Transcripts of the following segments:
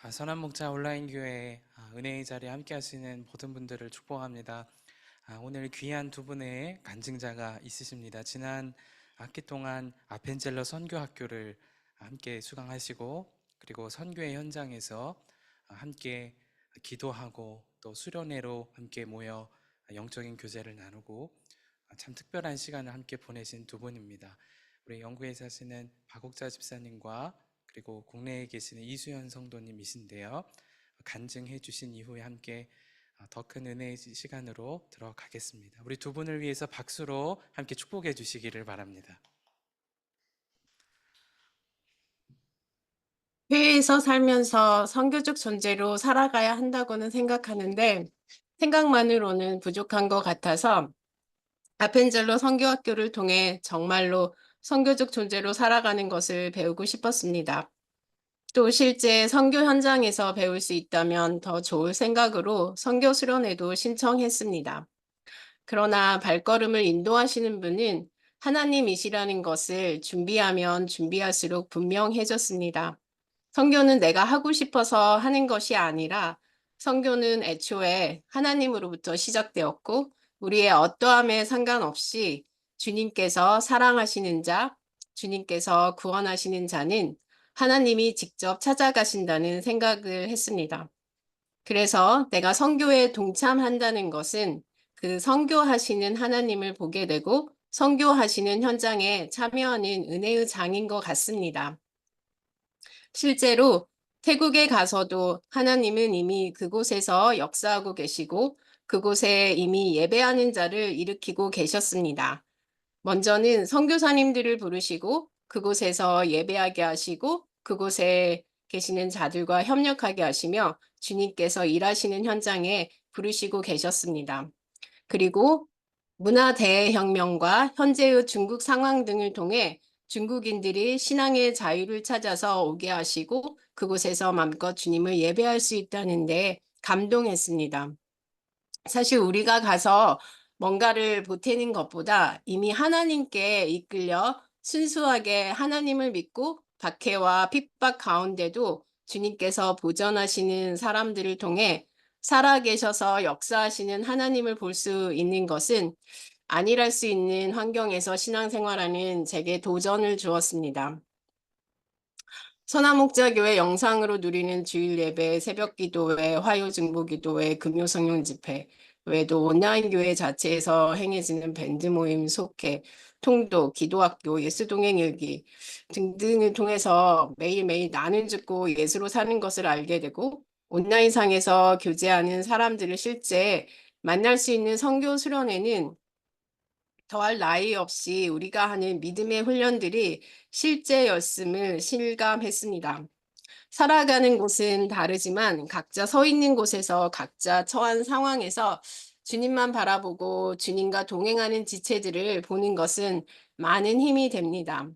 선한목자 온라인교회 은혜의 자리에 함께 하시는 모든 분들을 축복합니다. 오늘 귀한 두 분의 간증자가 있으십니다. 지난 학기 동안 아펜젤러 선교학교를 함께 수강하시고, 그리고 선교의 현장에서 함께 기도하고 또 수련회로 함께 모여 영적인 교제를 나누고 참 특별한 시간을 함께 보내신 두 분입니다. 우리 영국에 사시는 박옥자 집사님과 그리고 국내에 계시는 이수연 성도님이신데요. 간증해 주신 이후에 함께 더 큰 은혜의 시간으로 들어가겠습니다. 우리 두 분을 위해서 박수로 함께 축복해 주시기를 바랍니다. 해외에서 살면서 선교적 존재로 살아가야 한다고는 생각하는데 생각만으로는 부족한 것 같아서 아펜젤러 선교학교를 통해 정말로 선교적 존재로 살아가는 것을 배우고 싶었습니다. 또 실제 선교 현장에서 배울 수 있다면 더 좋을 생각으로 선교 수련회도 신청했습니다. 그러나 발걸음을 인도하시는 분은 하나님이시라는 것을 준비하면 준비할수록 분명해졌습니다. 선교는 내가 하고 싶어서 하는 것이 아니라 선교는 애초에 하나님으로부터 시작되었고 우리의 어떠함에 상관없이 주님께서 사랑하시는 자, 주님께서 구원하시는 자는 하나님이 직접 찾아가신다는 생각을 했습니다. 그래서 내가 선교에 동참한다는 것은 그 선교하시는 하나님을 보게 되고 선교하시는 현장에 참여하는 은혜의 장인 것 같습니다. 실제로 태국에 가서도 하나님은 이미 그곳에서 역사하고 계시고 그곳에 이미 예배하는 자를 일으키고 계셨습니다. 먼저는 선교사님들을 부르시고 그곳에서 예배하게 하시고 그곳에 계시는 자들과 협력하게 하시며 주님께서 일하시는 현장에 부르시고 계셨습니다. 그리고 문화 대혁명과 현재의 중국 상황 등을 통해 중국인들이 신앙의 자유를 찾아서 오게 하시고 그곳에서 마음껏 주님을 예배할 수 있다는 데 감동했습니다. 사실 우리가 가서 뭔가를 보태는 것보다 이미 하나님께 이끌려 순수하게 하나님을 믿고 박해와 핍박 가운데도 주님께서 보전하시는 사람들을 통해 살아계셔서 역사하시는 하나님을 볼 수 있는 것은 안일할 수 있는 환경에서 신앙생활하는 제게 도전을 주었습니다. 선화목자교회 영상으로 누리는 주일 예배, 새벽 기도회, 화요 증보 기도회, 금요 성령 집회, 외에도 온라인 교회 자체에서 행해지는 밴드 모임, 속회, 통도, 기도학교, 예수동행일기 등등을 통해서 매일매일 나는 죽고 예수로 사는 것을 알게 되고 온라인상에서 교제하는 사람들을 실제 만날 수 있는 선교 수련회는 더할 나위 없이 우리가 하는 믿음의 훈련들이 실제였음을 실감했습니다. 살아가는 곳은 다르지만 각자 서 있는 곳에서 각자 처한 상황에서 주님만 바라보고 주님과 동행하는 지체들을 보는 것은 많은 힘이 됩니다.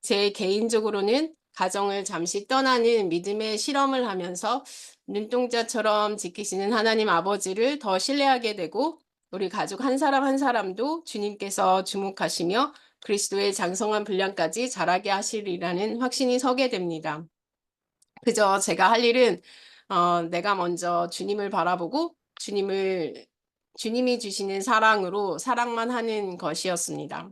제 개인적으로는 가정을 잠시 떠나는 믿음의 실험을 하면서 눈동자처럼 지키시는 하나님 아버지를 더 신뢰하게 되고 우리 가족 한 사람 한 사람도 주님께서 주목하시며 그리스도의 장성한 분량까지 자라게 하시리라는 확신이 서게 됩니다. 그저 제가 할 일은 내가 먼저 주님을 바라보고 주님이 주시는 사랑으로 사랑만 하는 것이었습니다.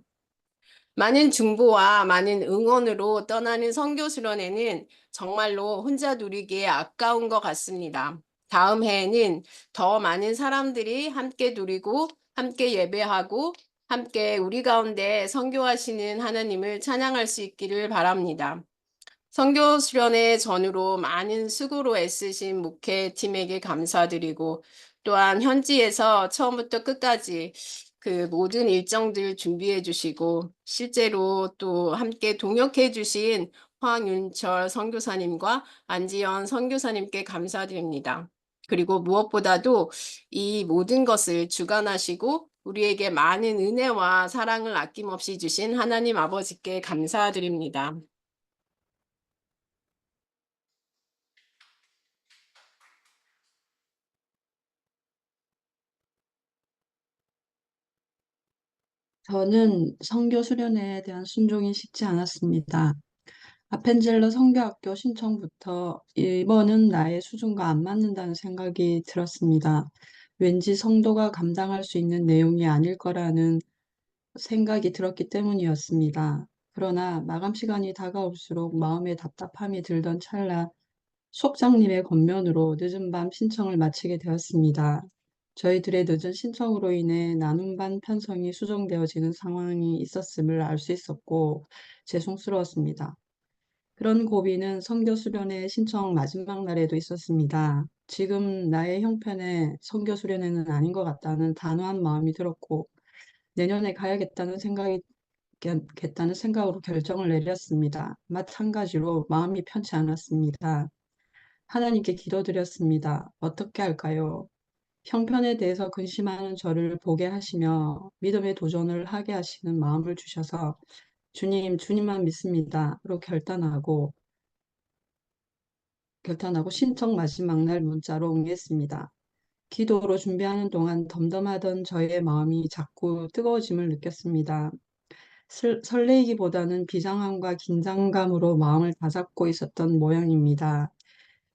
많은 중보와 많은 응원으로 떠나는 선교 수련회는 정말로 혼자 누리기에 아까운 것 같습니다. 다음 해에는 더 많은 사람들이 함께 누리고 함께 예배하고 함께 우리 가운데 선교하시는 하나님을 찬양할 수 있기를 바랍니다. 선교 수련회 전후로 많은 수고로 애쓰신 목회팀에게 감사드리고 또한 현지에서 처음부터 끝까지 그 모든 일정들 준비해 주시고 실제로 또 함께 동역해 주신 황윤철 선교사님과 안지연 선교사님께 감사드립니다. 그리고 무엇보다도 이 모든 것을 주관하시고 우리에게 많은 은혜와 사랑을 아낌없이 주신 하나님 아버지께 감사드립니다. 저는 선교 수련회에 대한 순종이 쉽지 않았습니다. 아펜젤러 성교학교 신청부터 이번은 나의 수준과 안 맞는다는 생각이 들었습니다. 왠지 성도가 감당할 수 있는 내용이 아닐 거라는 생각이 들었기 때문이었습니다. 그러나 마감 시간이 다가올수록 마음에 답답함이 들던 찰나 속장님의 권면으로 늦은 밤 신청을 마치게 되었습니다. 저희들의 늦은 신청으로 인해 나눔반 편성이 수정되어지는 상황이 있었음을 알 수 있었고 죄송스러웠습니다. 그런 고비는 선교 수련회 신청 마지막 날에도 있었습니다. 지금 나의 형편에 선교 수련회는 아닌 것 같다는 단호한 마음이 들었고 내년에 겠다는 생각으로 결정을 내렸습니다. 마찬가지로 마음이 편치 않았습니다. 하나님께 기도드렸습니다. 어떻게 할까요? 형편에 대해서 근심하는 저를 보게 하시며 믿음의 도전을 하게 하시는 마음을 주셔서 주님, 주님만 믿습니다.로 결단하고 신청 마지막 날 문자로 응했습니다. 기도로 준비하는 동안 덤덤하던 저의 마음이 자꾸 뜨거워짐을 느꼈습니다. 설레이기보다는 비장함과 긴장감으로 마음을 다잡고 있었던 모양입니다.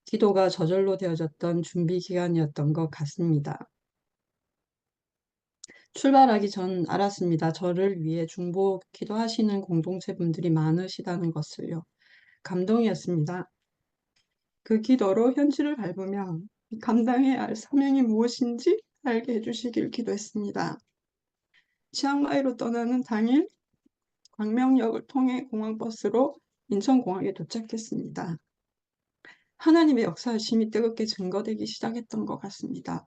기도가 저절로 되어졌던 준비 기간이었던 것 같습니다. 출발하기 전 알았습니다. 저를 위해 중보 기도하시는 공동체 분들이 많으시다는 것을요. 감동이었습니다. 그 기도로 현실을 밟으며 감당해야 할 사명이 무엇인지 알게 해주시길 기도했습니다. 치앙마이로 떠나는 당일 광명역을 통해 공항버스로 인천공항에 도착했습니다. 하나님의 역사심이 뜨겁게 증거되기 시작했던 것 같습니다.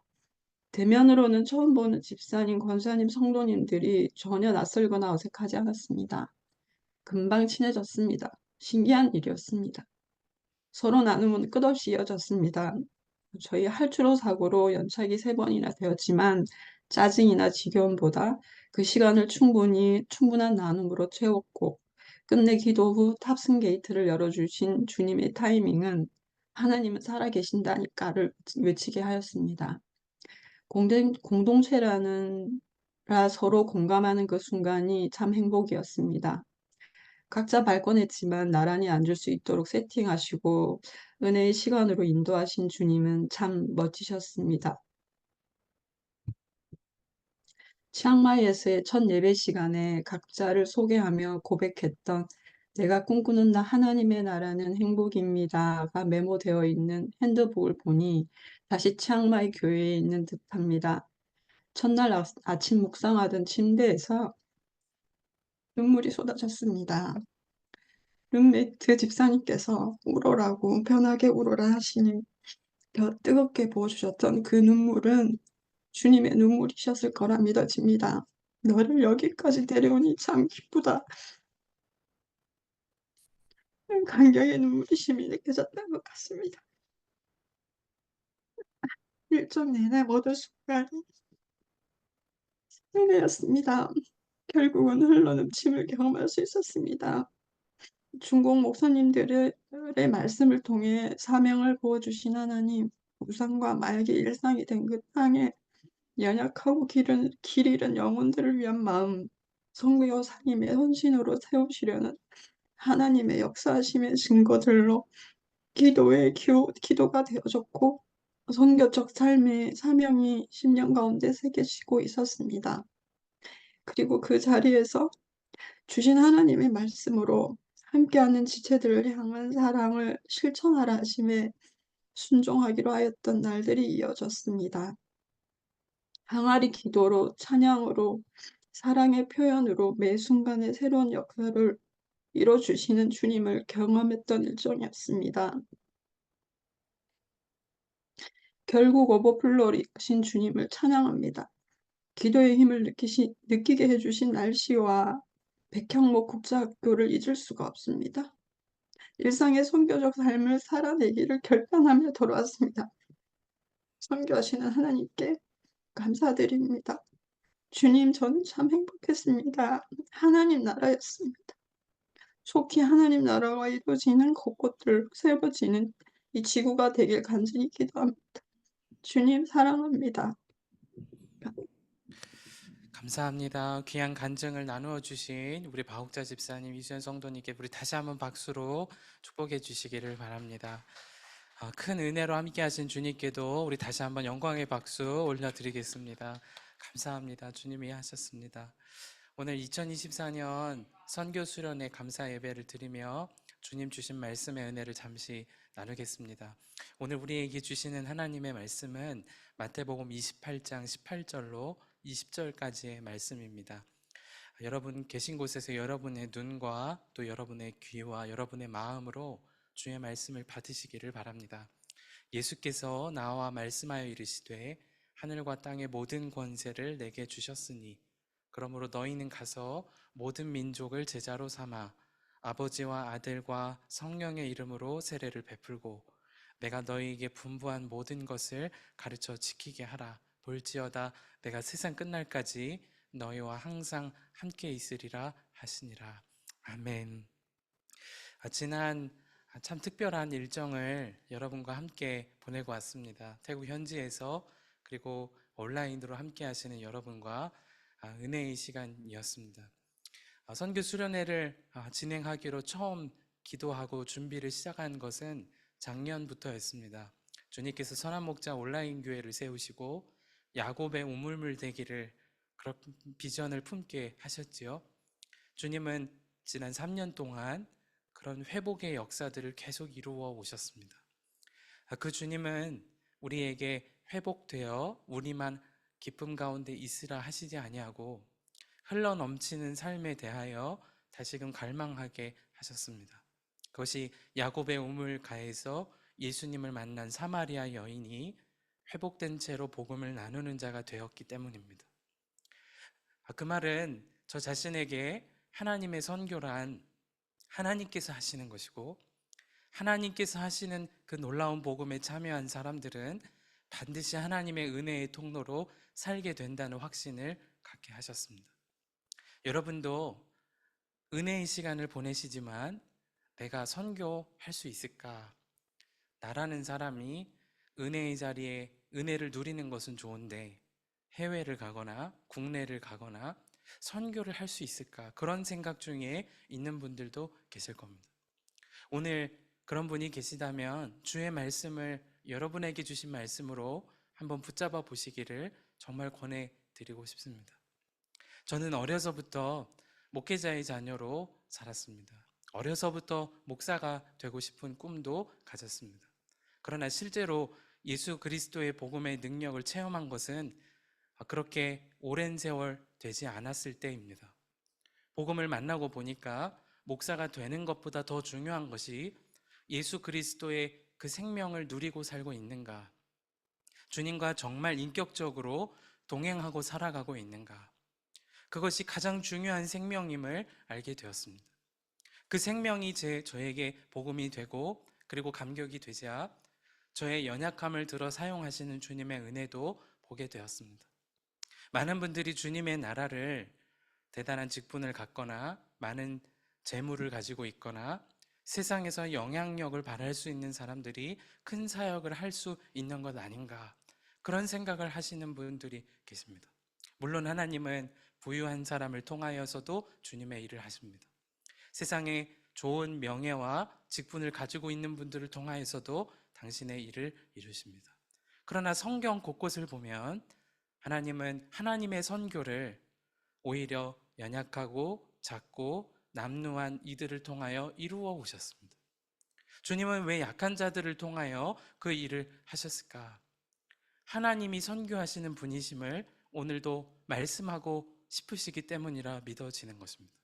대면으로는 처음 보는 집사님, 권사님, 성도님들이 전혀 낯설거나 어색하지 않았습니다. 금방 친해졌습니다. 신기한 일이었습니다. 서로 나눔은 끝없이 이어졌습니다. 저희 할주로 사고로 연착이 3번이나 되었지만 짜증이나 지겨움보다 그 시간을 충분한 나눔으로 채웠고 끝내 기도 후 탑승 게이트를 열어주신 주님의 타이밍은 하나님은 살아계신다니까를 외치게 하였습니다. 공동체라 서로 공감하는 그 순간이 참 행복이었습니다. 각자 발권했지만 나란히 앉을 수 있도록 세팅하시고 은혜의 시간으로 인도하신 주님은 참 멋지셨습니다. 치앙마이에서의 첫 예배 시간에 각자를 소개하며 고백했던 내가 꿈꾸는 하나님의 나라는 행복입니다가 메모되어 있는 핸드북을 보니 다시 치앙마이 교회에 있는 듯합니다. 첫날 아침 묵상하던 침대에서 눈물이 쏟아졌습니다. 룸메이트 집사님께서 울어라고 편하게 울어라 하시니 더 뜨겁게 부어주셨던 그 눈물은 주님의 눈물이셨을 거라 믿어집니다. 너를 여기까지 데려오니 참 기쁘다. 감격의 눈물이심이 느껴졌던 것 같습니다. 일정 내내 모든 순간이 은혜였습니다. 결국은 흘러넘침을 경험할 수 있었습니다. 중국 목사님들의 말씀을 통해 사명을 부어주신 하나님, 우상과 마약이 일상이 된 그 땅에 연약하고 길 잃은 영혼들을 위한 마음, 성부 여사님의 헌신으로 세우시려는 하나님의 역사하심의 증거들로 기도가 되어졌고 선교적 삶의 사명이 10년 가운데 새겨지고 있었습니다. 그리고 그 자리에서 주신 하나님의 말씀으로 함께하는 지체들을 향한 사랑을 실천하라 하심에 순종하기로 하였던 날들이 이어졌습니다. 항아리 기도로 찬양으로 사랑의 표현으로 매 순간에 새로운 역사를 이뤄주시는 주님을 경험했던 일정이었습니다. 결국 오버플로이신 주님을 찬양합니다. 기도의 힘을 느끼게 해주신 날씨와 백향목 국제학교를 잊을 수가 없습니다. 일상의 선교적 삶을 살아내기를 결단하며 돌아왔습니다. 선교하시는 하나님께 감사드립니다. 주님, 저는 참 행복했습니다. 하나님 나라였습니다. 속히 하나님 나라가 이루어지는 곳곳들로 세워지는 이 지구가 되길 간절히 기도합니다. 주님 사랑합니다. 감사합니다. 귀한 간증을 나누어 주신 우리 바옥자 집사님, 이수연 성도님께 우리 다시 한번 박수로 축복해 주시기를 바랍니다. 큰 은혜로 함께 하신 주님께도 우리 다시 한번 영광의 박수 올려드리겠습니다. 감사합니다. 주님이 하셨습니다. 오늘 2024년 선교 수련회 감사 예배를 드리며 주님 주신 말씀의 은혜를 잠시 나누겠습니다. 오늘 우리에게 주시는 하나님의 말씀은 마태복음 28장 18절로 20절까지의 말씀입니다. 여러분 계신 곳에서 여러분의 눈과 또 여러분의 귀와 여러분의 마음으로 주의 말씀을 받으시기를 바랍니다. 예수께서 나와 말씀하여 이르시되 하늘과 땅의 모든 권세를 내게 주셨으니 그러므로 너희는 가서 모든 민족을 제자로 삼아 아버지와 아들과 성령의 이름으로 세례를 베풀고 내가 너희에게 분부한 모든 것을 가르쳐 지키게 하라. 볼지어다 내가 세상 끝날까지 너희와 항상 함께 있으리라 하시니라. 아멘. 지난 참 특별한 일정을 여러분과 함께 보내고 왔습니다. 태국 현지에서 그리고 온라인으로 함께 하시는 여러분과 은혜의 시간이었습니다. 선교 수련회를 진행하기로 처음 기도하고 준비를 시작한 것은 작년부터였습니다. 주님께서 선한 목자 온라인 교회를 세우시고 야곱의 우물물 되기를 그런 비전을 품게 하셨지요. 주님은 지난 3년 동안 그런 회복의 역사들을 계속 이루어 오셨습니다. 그 주님은 우리에게 회복되어 우리만 기쁨 가운데 있으라 하시지 아니하고 흘러 넘치는 삶에 대하여 다시금 갈망하게 하셨습니다. 그것이 야곱의 우물가에서 예수님을 만난 사마리아 여인이 회복된 채로 복음을 나누는 자가 되었기 때문입니다. 그 말은 저 자신에게 하나님의 선교란 하나님께서 하시는 것이고 하나님께서 하시는 그 놀라운 복음에 참여한 사람들은 반드시 하나님의 은혜의 통로로 살게 된다는 확신을 갖게 하셨습니다. 여러분도 은혜의 시간을 보내시지만 내가 선교할 수 있을까? 나라는 사람이 은혜의 자리에 은혜를 누리는 것은 좋은데 해외를 가거나 국내를 가거나 선교를 할 수 있을까? 그런 생각 중에 있는 분들도 계실 겁니다. 오늘 그런 분이 계시다면 주의 말씀을 여러분에게 주신 말씀으로 한번 붙잡아 보시기를 정말 권해드리고 싶습니다. 저는 어려서부터 목회자의 자녀로 자랐습니다. 어려서부터 목사가 되고 싶은 꿈도 가졌습니다. 그러나 실제로 예수 그리스도의 복음의 능력을 체험한 것은 그렇게 오랜 세월 되지 않았을 때입니다. 복음을 만나고 보니까 목사가 되는 것보다 더 중요한 것이 예수 그리스도의 그 생명을 누리고 살고 있는가, 주님과 정말 인격적으로 동행하고 살아가고 있는가, 그것이 가장 중요한 생명임을 알게 되었습니다. 그 생명이 저에게 복음이 되고 그리고 감격이 되자 저의 연약함을 들어 사용하시는 주님의 은혜도 보게 되었습니다. 많은 분들이 주님의 나라를 대단한 직분을 갖거나 많은 재물을 가지고 있거나 세상에서 영향력을 발할 수 있는 사람들이 큰 사역을 할 수 있는 것 아닌가, 그런 생각을 하시는 분들이 계십니다. 물론 하나님은 부유한 사람을 통하여서도 주님의 일을 하십니다. 세상에 좋은 명예와 직분을 가지고 있는 분들을 통하여서도 당신의 일을 이루십니다. 그러나 성경 곳곳을 보면 하나님은 하나님의 선교를 오히려 연약하고 작고 남루한 이들을 통하여 이루어 오셨습니다. 주님은 왜 약한 자들을 통하여 그 일을 하셨을까? 하나님이 선교하시는 분이심을 오늘도 말씀하고 싶으시기 때문이라 믿어지는 것입니다.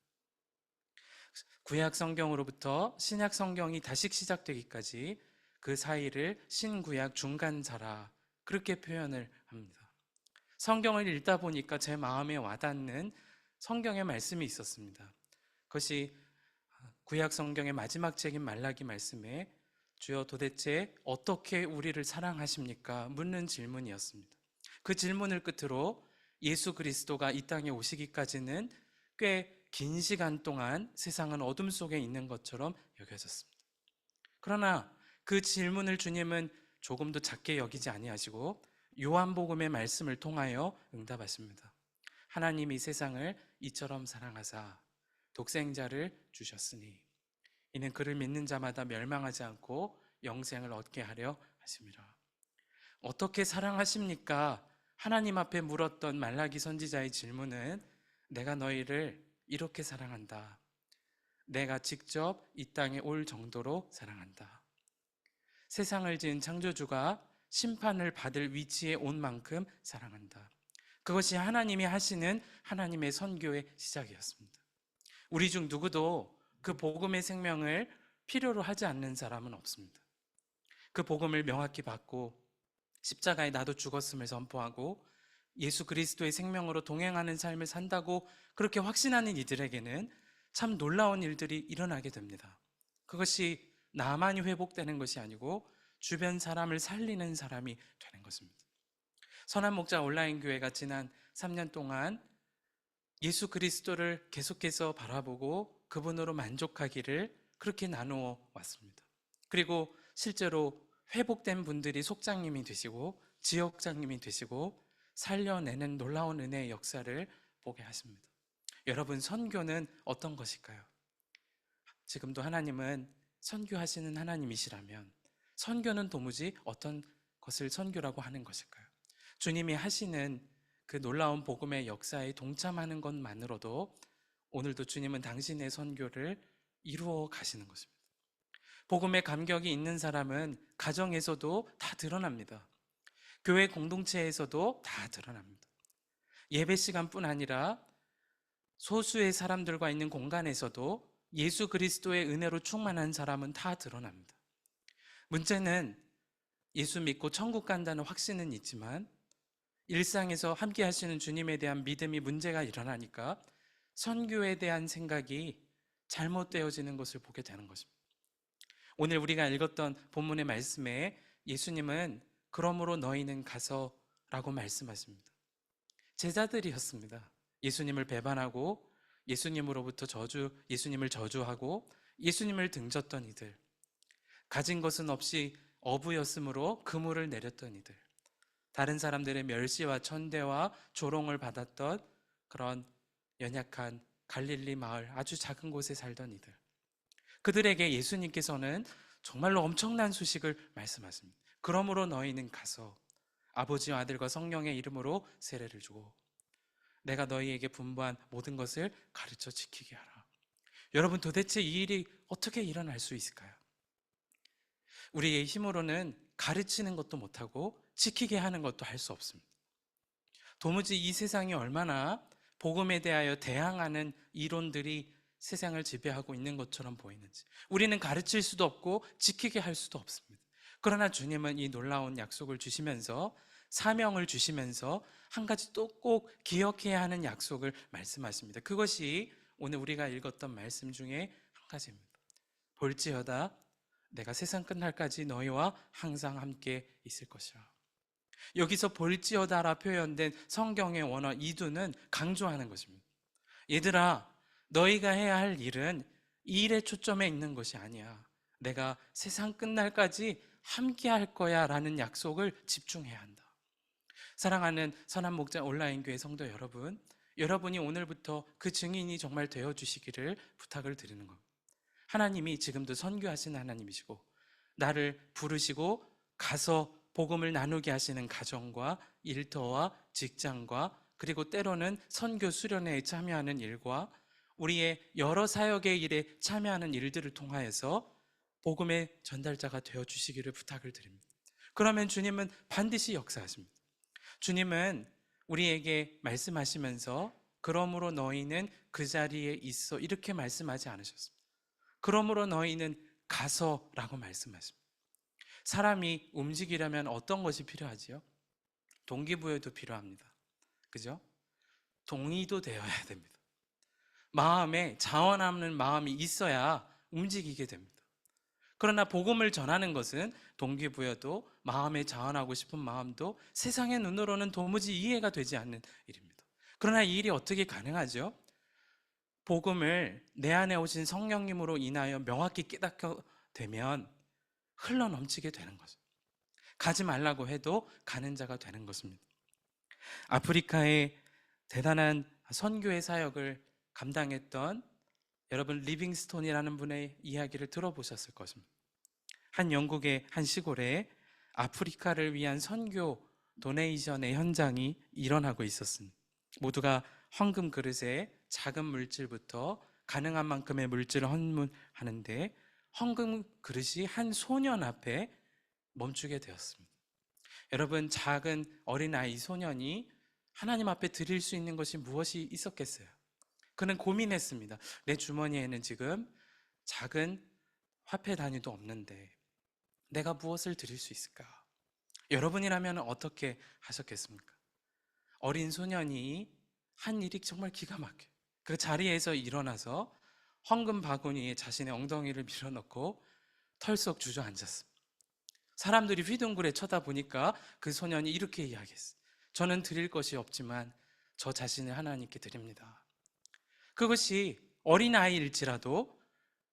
구약 성경으로부터 신약 성경이 다시 시작되기까지 그 사이를 신구약 중간자라, 그렇게 표현을 합니다. 성경을 읽다 보니까 제 마음에 와닿는 성경의 말씀이 있었습니다. 그것이 구약 성경의 마지막 책인 말라기 말씀에 주여 도대체 어떻게 우리를 사랑하십니까? 묻는 질문이었습니다. 그 질문을 끝으로 예수 그리스도가 이 땅에 오시기까지는 꽤 긴 시간 동안 세상은 어둠 속에 있는 것처럼 여겨졌습니다. 그러나 그 질문을 주님은 조금도 작게 여기지 아니하시고 요한복음의 말씀을 통하여 응답하십니다. 하나님이 세상을 이처럼 사랑하사 독생자를 주셨으니 이는 그를 믿는 자마다 멸망하지 않고 영생을 얻게 하려 하심이라. 어떻게 사랑하십니까? 하나님 앞에 물었던 말라기 선지자의 질문은 내가 너희를 이렇게 사랑한다. 내가 직접 이 땅에 올 정도로 사랑한다. 세상을 지은 창조주가 심판을 받을 위치에 온 만큼 사랑한다. 그것이 하나님이 하시는 하나님의 선교의 시작이었습니다. 우리 중 누구도 그 복음의 생명을 필요로 하지 않는 사람은 없습니다. 그 복음을 명확히 받고 십자가에 나도 죽었음을 선포하고 예수 그리스도의 생명으로 동행하는 삶을 산다고 그렇게 확신하는 이들에게는 참 놀라운 일들이 일어나게 됩니다. 그것이 나만이 회복되는 것이 아니고 주변 사람을 살리는 사람이 되는 것입니다. 선한 목자 온라인 교회가 지난 3년 동안 예수 그리스도를 계속해서 바라보고 그분으로 만족하기를 그렇게 나누어 왔습니다. 그리고 실제로 회복된 분들이 속장님이 되시고 지역장님이 되시고 살려내는 놀라운 은혜의 역사를 보게 하십니다. 여러분, 선교는 어떤 것일까요? 지금도 하나님은 선교하시는 하나님이시라면 선교는 도무지 어떤 것을 선교라고 하는 것일까요? 주님이 하시는 그 놀라운 복음의 역사에 동참하는 것만으로도 오늘도 주님은 당신의 선교를 이루어 가시는 것입니다. 복음의 감격이 있는 사람은 가정에서도 다 드러납니다. 교회 공동체에서도 다 드러납니다. 예배 시간뿐 아니라 소수의 사람들과 있는 공간에서도 예수 그리스도의 은혜로 충만한 사람은 다 드러납니다. 문제는 예수 믿고 천국 간다는 확신은 있지만 일상에서 함께 하시는 주님에 대한 믿음이 문제가 일어나니까 선교에 대한 생각이 잘못되어지는 것을 보게 되는 것입니다. 오늘 우리가 읽었던 본문의 말씀에 예수님은 그러므로 너희는 가서 라고 말씀하십니다. 제자들이었습니다. 예수님을 배반하고 예수님으로부터 예수님을 저주하고 예수님을 등졌던 이들, 가진 것은 없이 어부였으므로 그물을 내렸던 이들, 다른 사람들의 멸시와 천대와 조롱을 받았던 그런 연약한 갈릴리 마을, 아주 작은 곳에 살던 이들, 그들에게 예수님께서는 정말로 엄청난 소식을 말씀하십니다. 그러므로 너희는 가서 아버지와 아들과 성령의 이름으로 세례를 주고 내가 너희에게 분부한 모든 것을 가르쳐 지키게 하라. 여러분, 도대체 이 일이 어떻게 일어날 수 있을까요? 우리의 힘으로는 가르치는 것도 못하고 지키게 하는 것도 할 수 없습니다. 도무지 이 세상이 얼마나 복음에 대하여 대항하는 이론들이 세상을 지배하고 있는 것처럼 보이는지 우리는 가르칠 수도 없고 지키게 할 수도 없습니다. 그러나 주님은 이 놀라운 약속을 주시면서 사명을 주시면서 한 가지 또 꼭 기억해야 하는 약속을 말씀하십니다. 그것이 오늘 우리가 읽었던 말씀 중에 한 가지입니다. 볼지어다 내가 세상 끝날까지 너희와 항상 함께 있을 것이라. 여기서 볼지어다라 표현된 성경의 원어 이두는 강조하는 것입니다. 얘들아, 너희가 해야 할 일은 이 일에 초점에 있는 것이 아니야. 내가 세상 끝날까지 함께 할 거야 라는 약속을 집중해야 한다. 사랑하는 선한 목자 온라인 교회 성도 여러분, 여러분이 오늘부터 그 증인이 정말 되어 주시기를 부탁을 드리는 겁니다. 하나님이 지금도 선교하시는 하나님이시고 나를 부르시고 가서 복음을 나누게 하시는 가정과 일터와 직장과 그리고 때로는 선교 수련회에 참여하는 일과 우리의 여러 사역의 일에 참여하는 일들을 통하여서 복음의 전달자가 되어 주시기를 부탁을 드립니다. 그러면 주님은 반드시 역사하십니다. 주님은 우리에게 말씀하시면서 그러므로 너희는 그 자리에 있어 이렇게 말씀하지 않으셨습니다. 그러므로 너희는 가서라고 말씀하십니다. 사람이 움직이려면 어떤 것이 필요하지요? 동기부여도 필요합니다. 그죠? 동의도 되어야 됩니다. 마음에 자원하는 마음이 있어야 움직이게 됩니다. 그러나 복음을 전하는 것은 동기부여도 마음에 자원하고 싶은 마음도 세상의 눈으로는 도무지 이해가 되지 않는 일입니다. 그러나 이 일이 어떻게 가능하죠? 복음을 내 안에 오신 성령님으로 인하여 명확히 깨닫게 되면 흘러넘치게 되는 거죠. 가지 말라고 해도 가는 자가 되는 것입니다. 아프리카의 대단한 선교의 사역을 감당했던 여러분 리빙스톤이라는 분의 이야기를 들어보셨을 것입니다. 한 영국의 한 시골에 아프리카를 위한 선교 도네이션의 현장이 일어나고 있었습니다. 모두가 황금 그릇에 작은 물질부터 가능한 만큼의 물질을 헌문하는데 황금 그릇이 한 소년 앞에 멈추게 되었습니다. 여러분, 작은 어린아이 소년이 하나님 앞에 드릴 수 있는 것이 무엇이 있었겠어요? 그는 고민했습니다. 내 주머니에는 지금 작은 화폐 단위도 없는데 내가 무엇을 드릴 수 있을까? 여러분이라면 어떻게 하셨겠습니까? 어린 소년이 한 일이 정말 기가 막혀요. 그 자리에서 일어나서 황금 바구니에 자신의 엉덩이를 밀어넣고 털썩 주저앉았습니다. 사람들이 휘둥그레 쳐다보니까 그 소년이 이렇게 이야기했어요. 저는 드릴 것이 없지만 저 자신을 하나님께 드립니다. 그것이 어린아이일지라도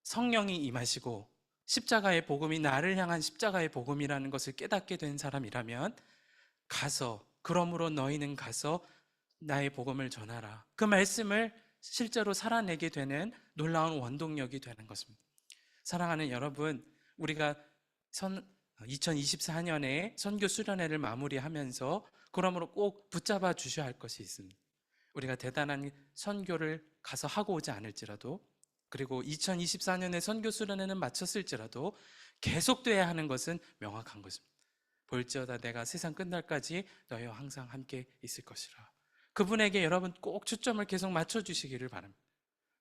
성령이 임하시고 십자가의 복음이 나를 향한 십자가의 복음이라는 것을 깨닫게 된 사람이라면 가서, 그러므로 너희는 가서 나의 복음을 전하라. 그 말씀을 실제로 살아내게 되는 놀라운 원동력이 되는 것입니다. 사랑하는 여러분, 우리가 2024년에 선교 수련회를 마무리하면서 그러므로 꼭 붙잡아 주셔야 할 것이 있습니다. 우리가 대단한 선교를 가서 하고 오지 않을지라도, 그리고 2024년에 선교 수련회는 마쳤을지라도 계속돼야 하는 것은 명확한 것입니다. 볼지어다 내가 세상 끝날까지 너희와 항상 함께 있을 것이라. 그분에게 여러분 꼭 초점을 계속 맞춰주시기를 바랍니다.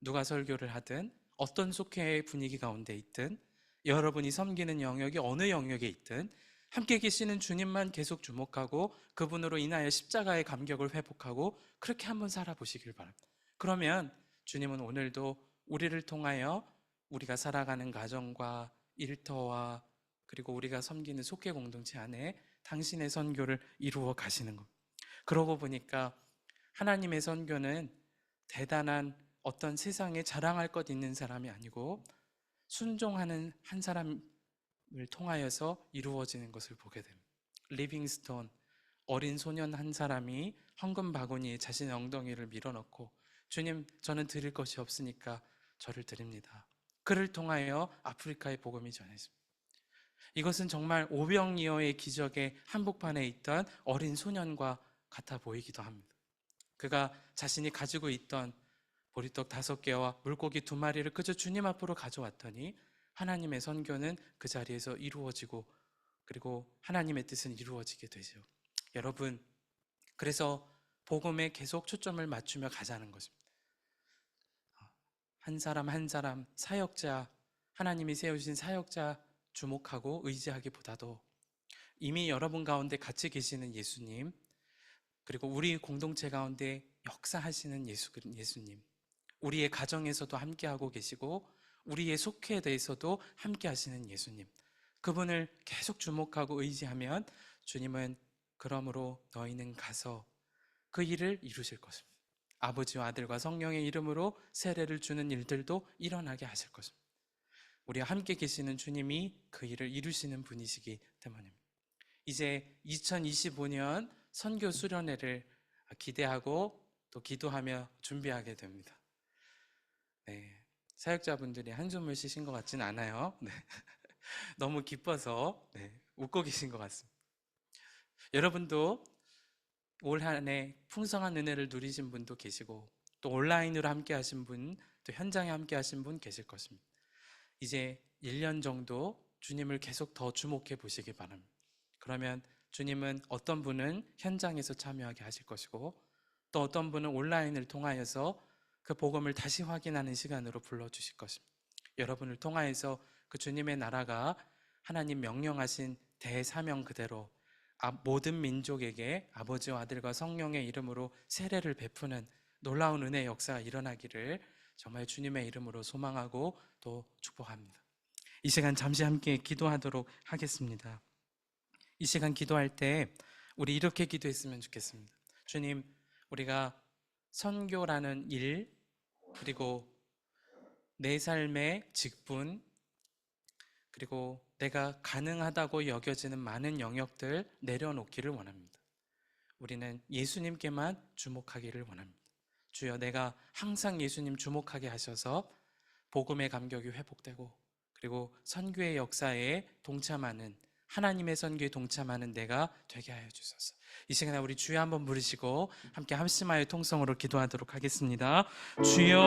누가 설교를 하든 어떤 속회의 분위기 가운데 있든 여러분이 섬기는 영역이 어느 영역에 있든 함께 계시는 주님만 계속 주목하고 그분으로 인하여 십자가의 감격을 회복하고 그렇게 한번 살아보시길 바랍니다. 그러면 주님은 오늘도 우리를 통하여 우리가 살아가는 가정과 일터와 그리고 우리가 섬기는 속회 공동체 안에 당신의 선교를 이루어 가시는 것. 그러고 보니까 하나님의 선교는 대단한 어떤 세상에 자랑할 것 있는 사람이 아니고 순종하는 한 사람을 통하여서 이루어지는 것을 보게 됩니다. 리빙스톤, 어린 소년 한 사람이 황금 바구니에 자신의 엉덩이를 밀어넣고 주님, 저는 드릴 것이 없으니까 저를 드립니다. 그를 통하여 아프리카의 복음이 전해집니다. 이것은 정말 오병이어의 기적의 한복판에 있던 어린 소년과 같아 보이기도 합니다. 그가 자신이 가지고 있던 보리떡 5개와 물고기 2마리를 그저 주님 앞으로 가져왔더니 하나님의 선교는 그 자리에서 이루어지고 그리고 하나님의 뜻은 이루어지게 되죠. 여러분, 그래서 복음에 계속 초점을 맞추며 가자는 것입니다. 한 사람 한 사람 사역자, 하나님이 세우신 사역자 주목하고 의지하기보다도 이미 여러분 가운데 같이 계시는 예수님, 그리고 우리 공동체 가운데 역사하시는 예수님, 우리의 가정에서도 함께하고 계시고 우리의 속회에 대해서도 함께하시는 예수님, 그분을 계속 주목하고 의지하면 주님은 그러므로 너희는 가서 그 일을 이루실 것입니다. 아버지와 아들과 성령의 이름으로 세례를 주는 일들도 일어나게 하실 것입니다. 우리와 함께 계시는 주님이 그 일을 이루시는 분이시기 때문입니다. 이제 2025년 선교 수련회를 기대하고 또 기도하며 준비하게 됩니다. 네, 사역자분들이 한숨을 쉬신 것 같지는 않아요. 네. 너무 기뻐서 웃고 계신 것 같습니다. 여러분도 올 한 해 풍성한 은혜를 누리신 분도 계시고 또 온라인으로 함께 하신 분, 또 현장에 함께 하신 분 계실 것입니다. 이제 1년 정도 주님을 계속 더 주목해 보시기 바랍니다. 그러면 주님은 어떤 분은 현장에서 참여하게 하실 것이고 또 어떤 분은 온라인을 통하여서 그 복음을 다시 확인하는 시간으로 불러주실 것입니다. 여러분을 통하여서 그 주님의 나라가 하나님 명령하신 대사명 그대로 모든 민족에게 아버지와 아들과 성령의 이름으로 세례를 베푸는 놀라운 은혜의 역사가 일어나기를 정말 주님의 이름으로 소망하고 또 축복합니다. 이 시간 잠시 함께 기도하도록 하겠습니다. 이 시간 기도할 때 우리 이렇게 기도했으면 좋겠습니다. 주님, 우리가 선교라는 일, 그리고 내 삶의 직분, 그리고 내가 가능하다고 여겨지는 많은 영역들 내려놓기를 원합니다. 우리는 예수님께만 주목하기를 원합니다. 주여, 내가 항상 예수님 주목하게 하셔서 복음의 감격이 회복되고 그리고 선교의 역사에 동참하는, 하나님의 선교에 동참하는 내가 되게 하여 주소서. 이 시간에 우리 주여 한번 부르시고 함께 합심하여 통성으로 기도하도록 하겠습니다. 주여,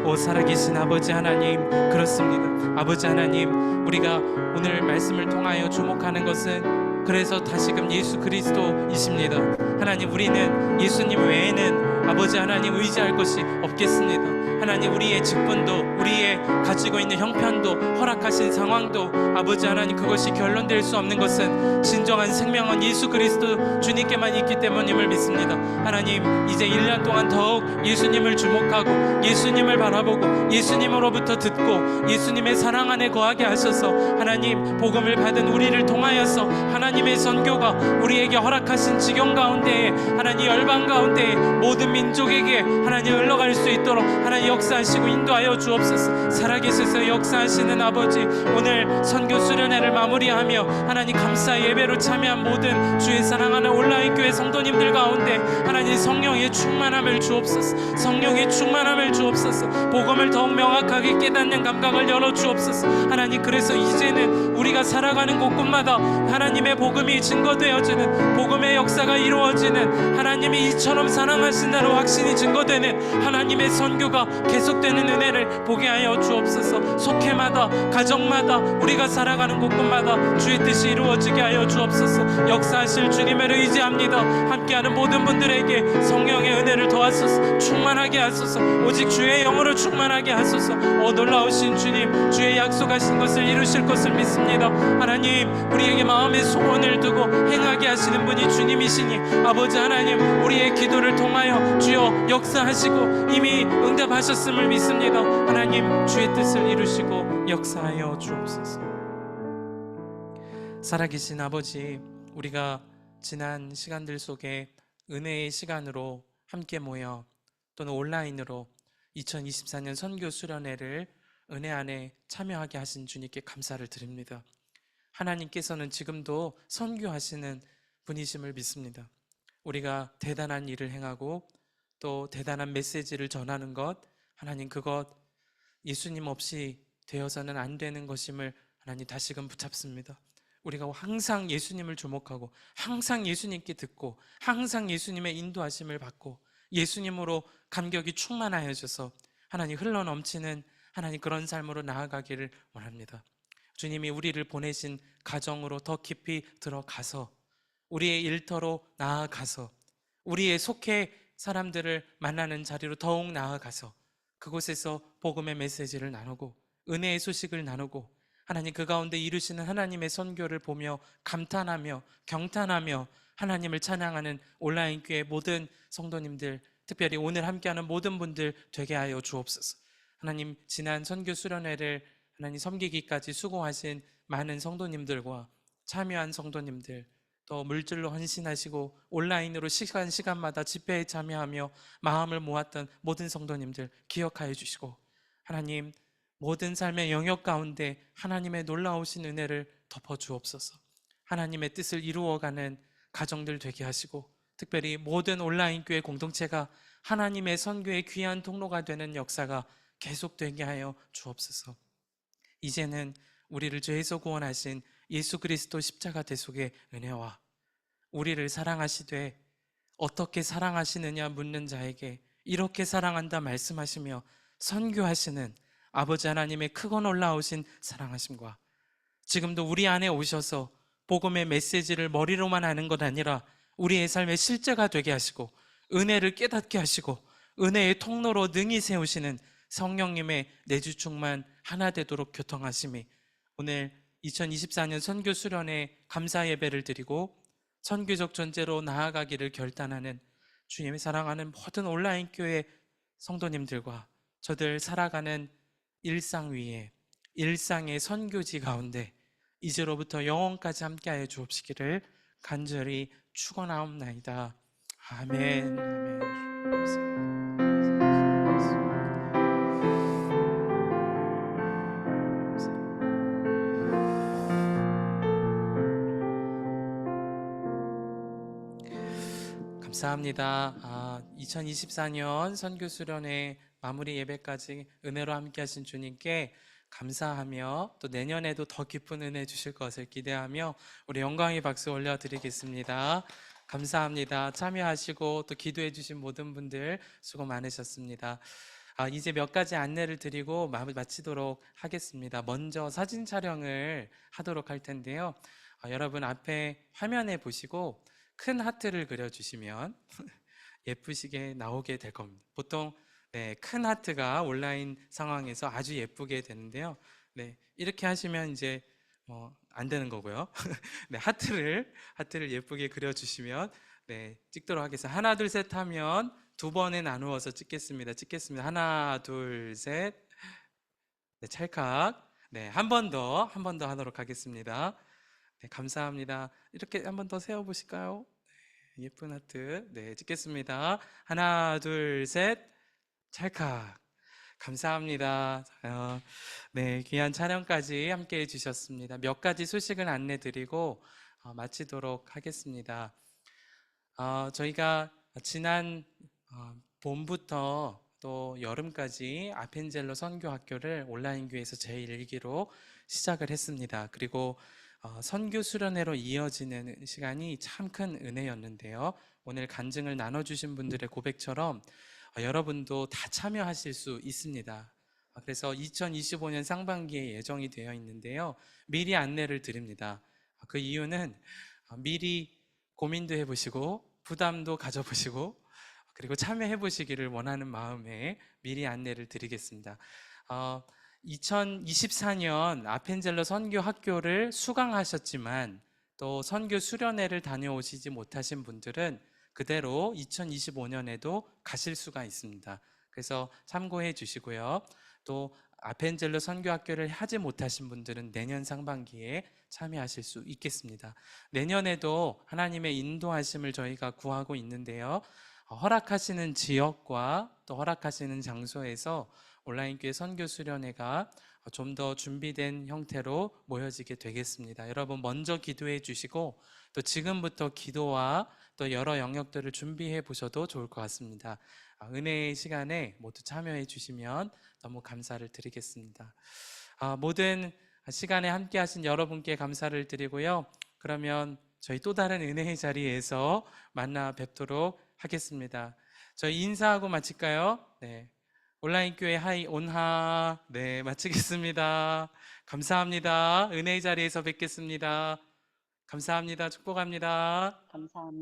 오 살아계신 아버지 하나님, 그렇습니다. 아버지 하나님, 우리가 오늘 말씀을 통하여 주목하는 것은 그래서 다시금 예수 그리스도이십니다. 하나님, 우리는 예수님 외에는 아버지 하나님 의지할 것이 없겠습니다. 하나님, 우리의 직분도, 우리의 가지고 있는 형편도, 허락하신 상황도 아버지 하나님, 그것이 결론될 수 없는 것은 진정한 생명은 예수 그리스도 주님께만 있기 때문임을 믿습니다. 하나님, 이제 1년 동안 더욱 예수님을 주목하고 예수님을 바라보고 예수님으로부터 듣고 예수님의 사랑 안에 거하게 하셔서 하나님, 복음을 받은 우리를 통하여서 하나님의 선교가 우리에게 허락하신 지경 가운데에, 하나님 열방 가운데에 모든 민족에게 하나님 흘러갈 수 있도록 하나님 역사하시고 인도하여 주옵소서. 살아계셔서 역사하시는 아버지, 오늘 선교 수련회를 마무리하며 하나님 감사 예배로 참여한 모든 주의 사랑하는 온라인 교회 성도님들 가운데 하나님 성령의 충만함을 주옵소서. 성령의 충만함을 주옵소서. 복음을 더욱 명확하게 깨닫는 감각을 열어 주옵소서. 하나님, 그래서 이제는 우리가 살아가는 곳곳마다 하나님의 복음이 증거되어지는, 복음의 역사가 이루어지는, 하나님이 이처럼 사랑하신다로 확신이 증거되는 하나님의 선교가 계속되는 은혜를 보게 하여 주옵소서. 속회마다, 가정마다, 우리가 살아가는 곳곳마다 주의 뜻이 이루어지게 하여 주옵소서. 역사하실 주님을 의지합니다. 함께하는 모든 분들에게 성령의 은혜를 더하소서. 충만하게 하소서. 오직 주의 영으로 충만하게 하소서. 오 놀라우신 주님, 주의 약속하신 것을 이루실 것을 믿습니다. 하나님, 우리에게 마음의 소원을 두고 행하게 하시는 분이 주님이시니 아버지 하나님, 우리의 기도를 통하여 주여 역사하시고 이미 응답하셨음을 믿습니다. 하나님, 주의 뜻을 이루시고 역사하여 주옵소서. 살아계신 아버지, 우리가 지난 시간들 속에 은혜의 시간으로 함께 모여 또는 온라인으로 2024년 선교 수련회를 은혜 안에 참여하게 하신 주님께 감사를 드립니다. 하나님께서는 지금도 선교하시는 분이심을 믿습니다. 우리가 대단한 일을 행하고 또 대단한 메시지를 전하는 것, 하나님, 그것 예수님 없이 되어서는 안 되는 것임을 하나님 다시금 붙잡습니다. 우리가 항상 예수님을 주목하고 항상 예수님께 듣고 항상 예수님의 인도하심을 받고 예수님으로 감격이 충만하여져서 하나님 흘러넘치는 하나님 그런 삶으로 나아가기를 원합니다. 주님이 우리를 보내신 가정으로 더 깊이 들어가서 우리의 일터로 나아가서 우리의 속해 사람들을 만나는 자리로 더욱 나아가서 그곳에서 복음의 메시지를 나누고 은혜의 소식을 나누고 하나님 그 가운데 이루시는 하나님의 선교를 보며 감탄하며 경탄하며 하나님을 찬양하는 온라인 교회 모든 성도님들, 특별히 오늘 함께하는 모든 분들 되게 하여 주옵소서. 하나님, 지난 선교 수련회를 하나님 섬기기까지 수고하신 많은 성도님들과 참여한 성도님들, 또 물질로 헌신하시고 온라인으로 시간마다 집회에 참여하며 마음을 모았던 모든 성도님들 기억하여 주시고, 하나님 모든 삶의 영역 가운데 하나님의 놀라우신 은혜를 덮어 주옵소서. 하나님의 뜻을 이루어가는 가정들 되게 하시고, 특별히 모든 온라인 교회 공동체가 하나님의 선교의 귀한 통로가 되는 역사가 계속되게 하여 주옵소서. 이제는 우리를 죄에서 구원하신 예수 그리스도 십자가 대속의 은혜와 우리를 사랑하시되 어떻게 사랑하시느냐 묻는 자에게 이렇게 사랑한다 말씀하시며 선교하시는 아버지 하나님의 크고 놀라우신 사랑하심과 지금도 우리 안에 오셔서 복음의 메시지를 머리로만 하는 것 아니라 우리의 삶의 실제가 되게 하시고 은혜를 깨닫게 하시고 은혜의 통로로 능히 세우시는 성령님의 내주 충만 하나 되도록 교통하심이 오늘 2024년 선교 수련회 감사 예배를 드리고 선교적 존재로 나아가기를 결단하는 주님의 사랑하는 모든 온라인 교회 성도님들과 저들 살아가는 일상 위에 일상의 선교지 가운데 이제로부터 영원까지 함께하여 주옵시기를 간절히 축원하옵나이다. 아멘. 아멘. 감사합니다. 2024년 선교 수련회 마무리 예배까지 은혜로 함께 하신 주님께 감사하며 또 내년에도 더 깊은 은혜 주실 것을 기대하며 우리 영광의 박수 올려드리겠습니다. 감사합니다. 참여하시고 또 기도해 주신 모든 분들 수고 많으셨습니다. 이제 몇 가지 안내를 드리고 마치도록 하겠습니다. 먼저 사진 촬영을 하도록 할 텐데요. 여러분 앞에 화면에 보시고 큰 하트를 그려주시면 예쁘시게 나오게 될 겁니다. 보통 큰 하트가 온라인 상황에서 아주 예쁘게 되는데요. 이렇게 하시면 이제 안 되는 거고요. 하트를 예쁘게 그려주시면 찍도록 하겠습니다. 하나, 둘, 셋 하면 두 번에 나누어서 찍겠습니다. 하나, 둘, 셋. 찰칵. 한 번 더 하도록 하겠습니다. 감사합니다. 이렇게 한 번 더 세워보실까요? 예쁜 하트. 찍겠습니다. 하나, 둘, 셋. 찰칵. 감사합니다. 귀한 촬영까지 함께 해주셨습니다. 몇 가지 소식을 안내드리고 마치도록 하겠습니다. 저희가 지난 봄부터 또 여름까지 아펜젤러 선교학교를 온라인 교회에서 제1기로 시작을 했습니다. 그리고 선교 수련회로 이어지는 시간이 참 큰 은혜였는데요. 오늘 간증을 나눠주신 분들의 고백처럼 여러분도 다 참여하실 수 있습니다. 그래서 2025년 상반기에 예정이 되어 있는데요. 미리 안내를 드립니다. 그 이유는 미리 고민도 해보시고 부담도 가져보시고 그리고 참여해 보시기를 원하는 마음에 미리 안내를 드리겠습니다. 2024년 아펜젤러 선교학교를 수강하셨지만 또 선교 수련회를 다녀오시지 못하신 분들은 그대로 2025년에도 가실 수가 있습니다. 그래서 참고해 주시고요. 또 아펜젤러 선교학교를 하지 못하신 분들은 내년 상반기에 참여하실 수 있겠습니다. 내년에도 하나님의 인도하심을 저희가 구하고 있는데요. 허락하시는 지역과 또 허락하시는 장소에서 온라인교회 선교 수련회가 좀 더 준비된 형태로 모여지게 되겠습니다. 여러분 먼저 기도해 주시고 또 지금부터 기도와 또 여러 영역들을 준비해 보셔도 좋을 것 같습니다. 은혜의 시간에 모두 참여해 주시면 너무 감사를 드리겠습니다. 모든 시간에 함께 하신 여러분께 감사를 드리고요. 그러면 저희 또 다른 은혜의 자리에서 만나 뵙도록 하겠습니다. 저희 인사하고 마칠까요? 온라인 교회 하이 온하 마치겠습니다. 감사합니다. 은혜의 자리에서 뵙겠습니다. 감사합니다. 축복합니다. 감사합니다.